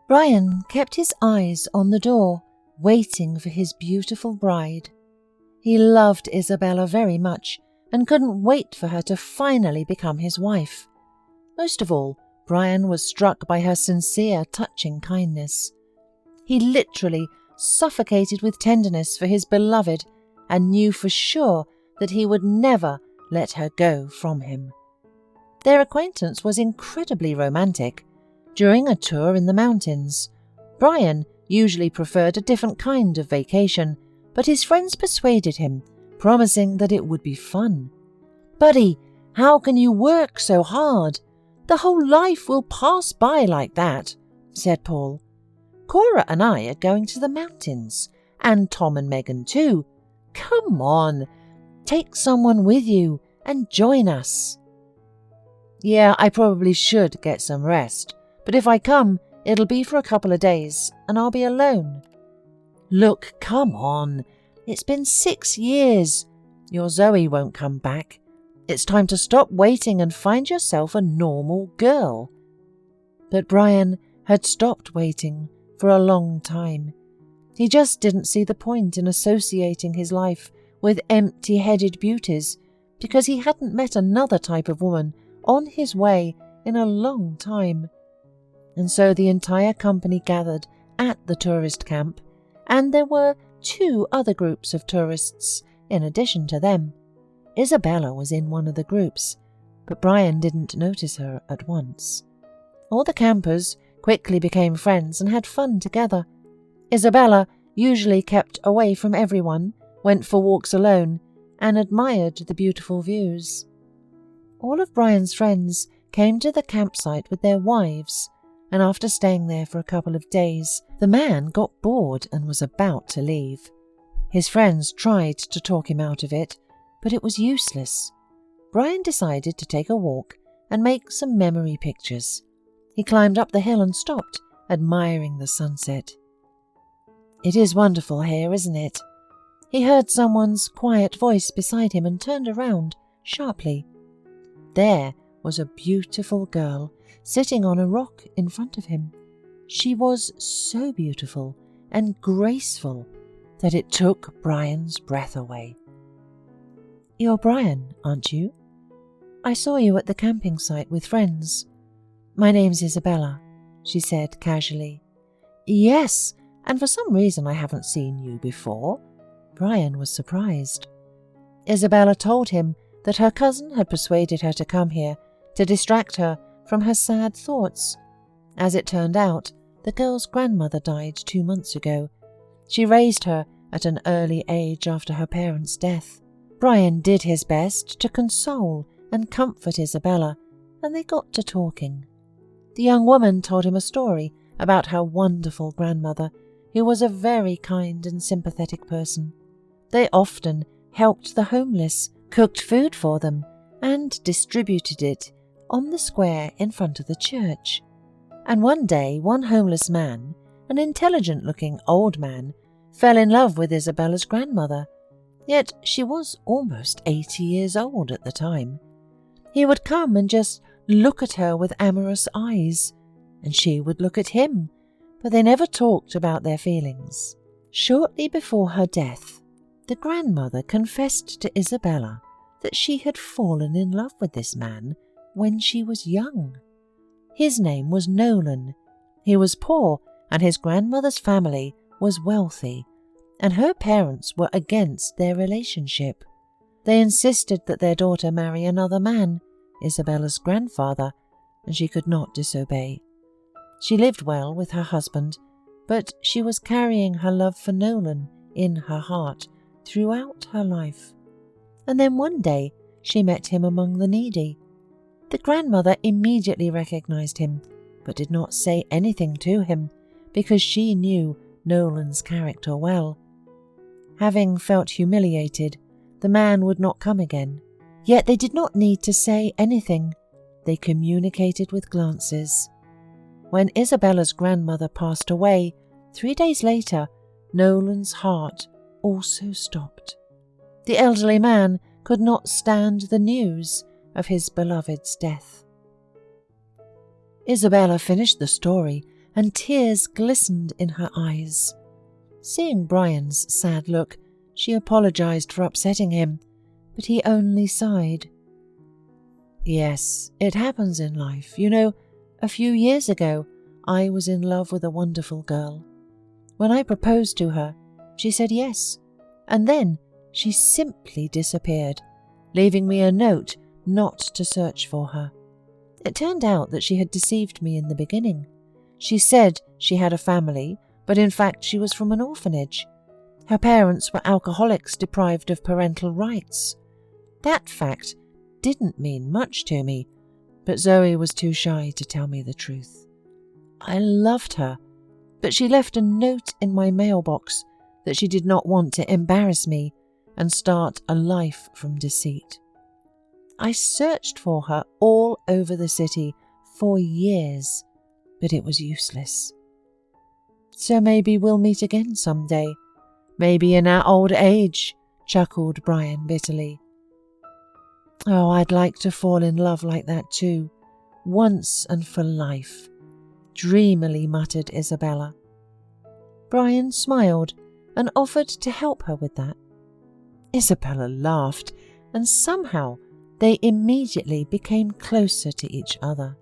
Brian kept his eyes on the door, waiting for his beautiful bride. He loved Isabella very much and couldn't wait for her to finally become his wife. Most of all, Brian was struck by her sincere, touching kindness. He literally suffocated with tenderness for his beloved and knew for sure that he would never let her go from him. Their acquaintance was incredibly romantic. During a tour in the mountains, Brian usually preferred a different kind of vacation, but his friends persuaded him, promising that it would be fun. "Buddy, how can you work so hard? The whole life will pass by like that," said Paul. "Cora and I are going to the mountains, and Tom and Megan too. Come on, take someone with you and join us." "Yeah, I probably should get some rest, but if I come, it'll be for a couple of days, and I'll be alone." "Look, come on. It's been 6 years. Your Zoe won't come back. It's time to stop waiting and find yourself a normal girl." But Brian had stopped waiting for a long time. He just didn't see the point in associating his life with empty-headed beauties because he hadn't met another type of woman on his way in a long time. And so the entire company gathered at the tourist camp, and there were 2 other groups of tourists in addition to them. Isabella was in one of the groups, but Brian didn't notice her at once. All the campers quickly became friends and had fun together. Isabella usually kept away from everyone, went for walks alone, and admired the beautiful views. All of Brian's friends came to the campsite with their wives, and after staying there for a couple of days, the man got bored and was about to leave. His friends tried to talk him out of it, but it was useless. Brian decided to take a walk and make some memory pictures. He climbed up the hill and stopped, admiring the sunset. "It is wonderful here, isn't it?" He heard someone's quiet voice beside him and turned around sharply. There was a beautiful girl sitting on a rock in front of him. She was so beautiful and graceful that it took Brian's breath away. "You're Brian, aren't you? I saw you at the camping site with friends." "My name's Isabella," she said casually. "Yes, and for some reason I haven't seen you before." Brian was surprised. Isabella told him that her cousin had persuaded her to come here to distract her from her sad thoughts. As it turned out, the girl's grandmother died 2 months ago. She raised her at an early age after her parents' death. Brian did his best to console and comfort Isabella, and they got to talking. The young woman told him a story about her wonderful grandmother, who was a very kind and sympathetic person. They often helped the homeless, cooked food for them, and distributed it on the square in front of the church. And one day, one homeless man, an intelligent-looking old man, fell in love with Isabella's grandmother, yet she was almost 80 years old at the time. He would come and just look at her with amorous eyes, and she would look at him, but they never talked about their feelings. Shortly before her death, the grandmother confessed to Isabella that she had fallen in love with this man when she was young. His name was Nolan. He was poor, and his grandmother's family was wealthy, and her parents were against their relationship. They insisted that their daughter marry another man, Isabella's grandfather, and she could not disobey. She lived well with her husband, but she was carrying her love for Nolan in her heart throughout her life. And then one day she met him among the needy. The grandmother immediately recognized him, but did not say anything to him because she knew Nolan's character well. Having felt humiliated, the man would not come again. Yet they did not need to say anything. They communicated with glances. When Isabella's grandmother passed away, 3 days later, Nolan's heart also stopped. The elderly man could not stand the news of his beloved's death. Isabella finished the story and tears glistened in her eyes. Seeing Brian's sad look, she apologized for upsetting him, but he only sighed. "Yes, it happens in life. You know, a few years ago, I was in love with a wonderful girl. When I proposed to her, she said yes, and then she simply disappeared, leaving me a note not to search for her. It turned out that she had deceived me in the beginning. She said she had a family, but in fact she was from an orphanage. Her parents were alcoholics deprived of parental rights. That fact didn't mean much to me, but Zoe was too shy to tell me the truth. I loved her, but she left a note in my mailbox that she did not want to embarrass me and start a life from deceit. I searched for her all over the city for years, but it was useless. So maybe we'll meet again someday. Maybe in our old age," chuckled Brian bitterly. "Oh, I'd like to fall in love like that too, once and for life," dreamily muttered Isabella. Brian smiled and offered to help her with that. Isabella laughed, and somehow they immediately became closer to each other.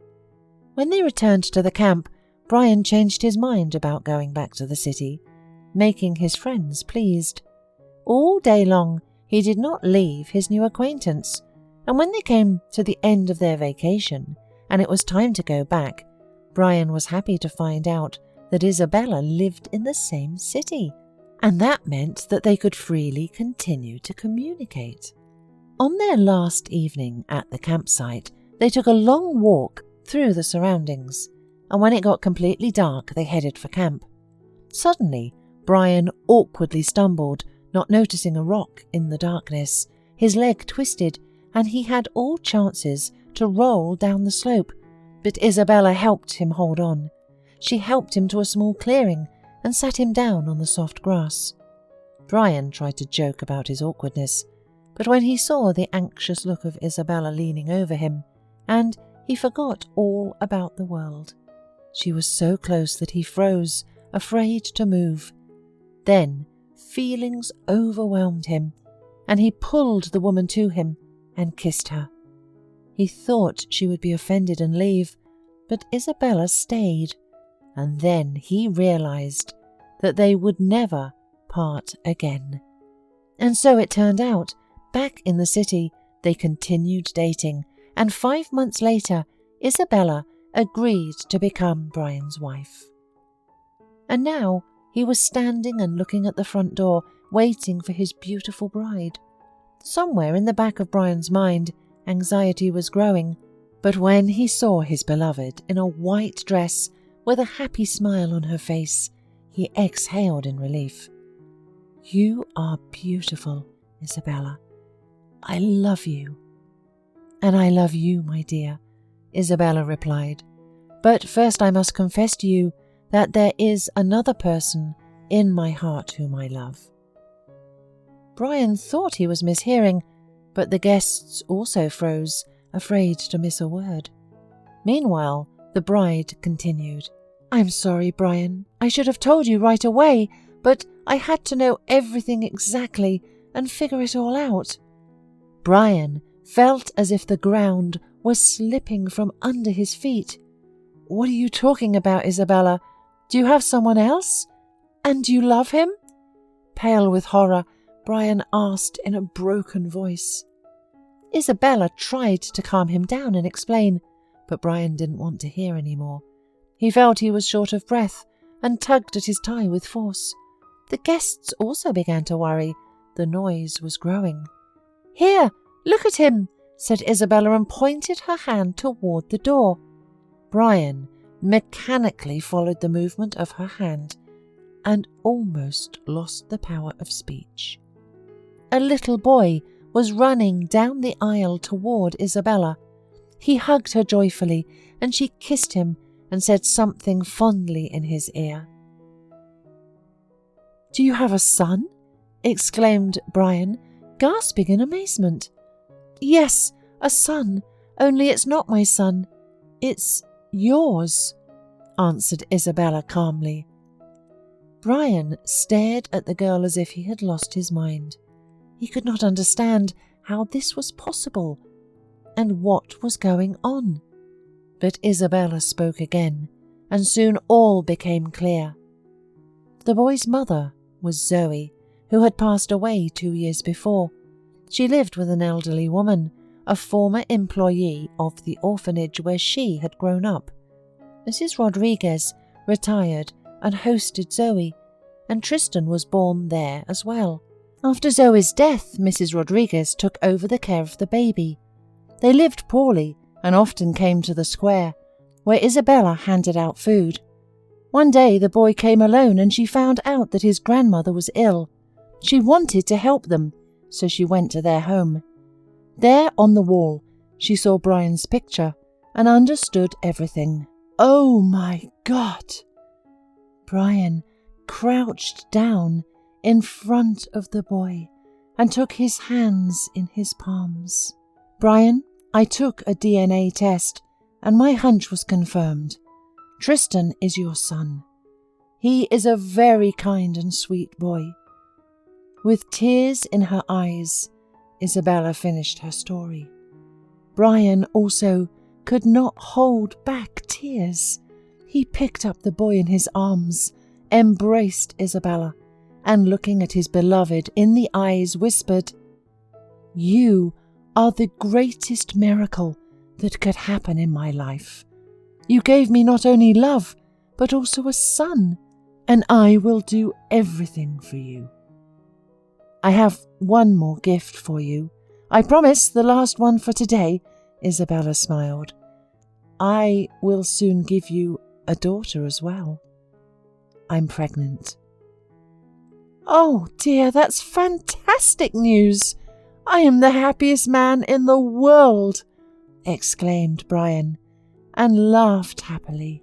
When they returned to the camp, Brian changed his mind about going back to the city, making his friends pleased. All day long he did not leave his new acquaintance, and when they came to the end of their vacation and it was time to go back, Brian was happy to find out that Isabella lived in the same city, and that meant that they could freely continue to communicate. On their last evening at the campsite, they took a long walk through the surroundings, and when it got completely dark, they headed for camp. Suddenly, Brian awkwardly stumbled, not noticing a rock in the darkness. His leg twisted, and he had all chances to roll down the slope, but Isabella helped him hold on. She helped him to a small clearing and sat him down on the soft grass. Brian tried to joke about his awkwardness, but when he saw the anxious look of Isabella leaning over him, and he forgot all about the world. She was so close that he froze, afraid to move. Then feelings overwhelmed him, and he pulled the woman to him and kissed her. He thought she would be offended and leave, but Isabella stayed, and then he realized that they would never part again. And so it turned out. Back in the city, they continued dating, and 5 months later, Isabella agreed to become Brian's wife. And now he was standing and looking at the front door, waiting for his beautiful bride. Somewhere in the back of Brian's mind, anxiety was growing, but when he saw his beloved in a white dress with a happy smile on her face, he exhaled in relief. "You are beautiful, Isabella. I love you." "And I love you, my dear," Isabella replied. "But first I must confess to you that there is another person in my heart whom I love." Brian thought he was mishearing, but the guests also froze, afraid to miss a word. Meanwhile, the bride continued. "I'm sorry, Brian. I should have told you right away, but I had to know everything exactly and figure it all out." Brian felt as if the ground was slipping from under his feet. "What are you talking about, Isabella? Do you have someone else? And do you love him?" Pale with horror, Brian asked in a broken voice. Isabella tried to calm him down and explain, but Brian didn't want to hear any more. He felt he was short of breath and tugged at his tie with force. The guests also began to worry. The noise was growing. "Here, look at him," said Isabella and pointed her hand toward the door. Brian mechanically followed the movement of her hand and almost lost the power of speech. A little boy was running down the aisle toward Isabella. He hugged her joyfully, and she kissed him and said something fondly in his ear. "Do you have a son?" exclaimed Brian, gasping in amazement. "Yes, a son, only it's not my son. It's yours." answered Isabella calmly. Brian stared at the girl as if he had lost his mind. He could not understand how this was possible and what was going on. But Isabella spoke again, and soon all became clear. The boy's mother was Zoe, who had passed away 2 years before. She lived with an elderly woman, a former employee of the orphanage where she had grown up. Mrs. Rodriguez retired and hosted Zoe, and Tristan was born there as well. After Zoe's death, Mrs. Rodriguez took over the care of the baby. They lived poorly and often came to the square, where Isabella handed out food. One day the boy came alone and she found out that his grandmother was ill. She wanted to help them, so she went to their home. There on the wall, she saw Brian's picture and understood everything. Oh my God! Brian crouched down in front of the boy and took his hands in his palms. Brian, I took a DNA test and my hunch was confirmed. Tristan is your son. He is a very kind and sweet boy. With tears in her eyes, Isabella finished her story. Brian also could not hold back tears. He picked up the boy in his arms, embraced Isabella, and looking at his beloved in the eyes whispered, "You are the greatest miracle that could happen in my life. You gave me not only love, but also a son, and I will do everything for you. I have one more gift for you. I promise, the last one for today," Isabella smiled. "I will soon give you a daughter as well. I'm pregnant." "Oh dear, that's fantastic news. I am the happiest man in the world," exclaimed Brian, and laughed happily.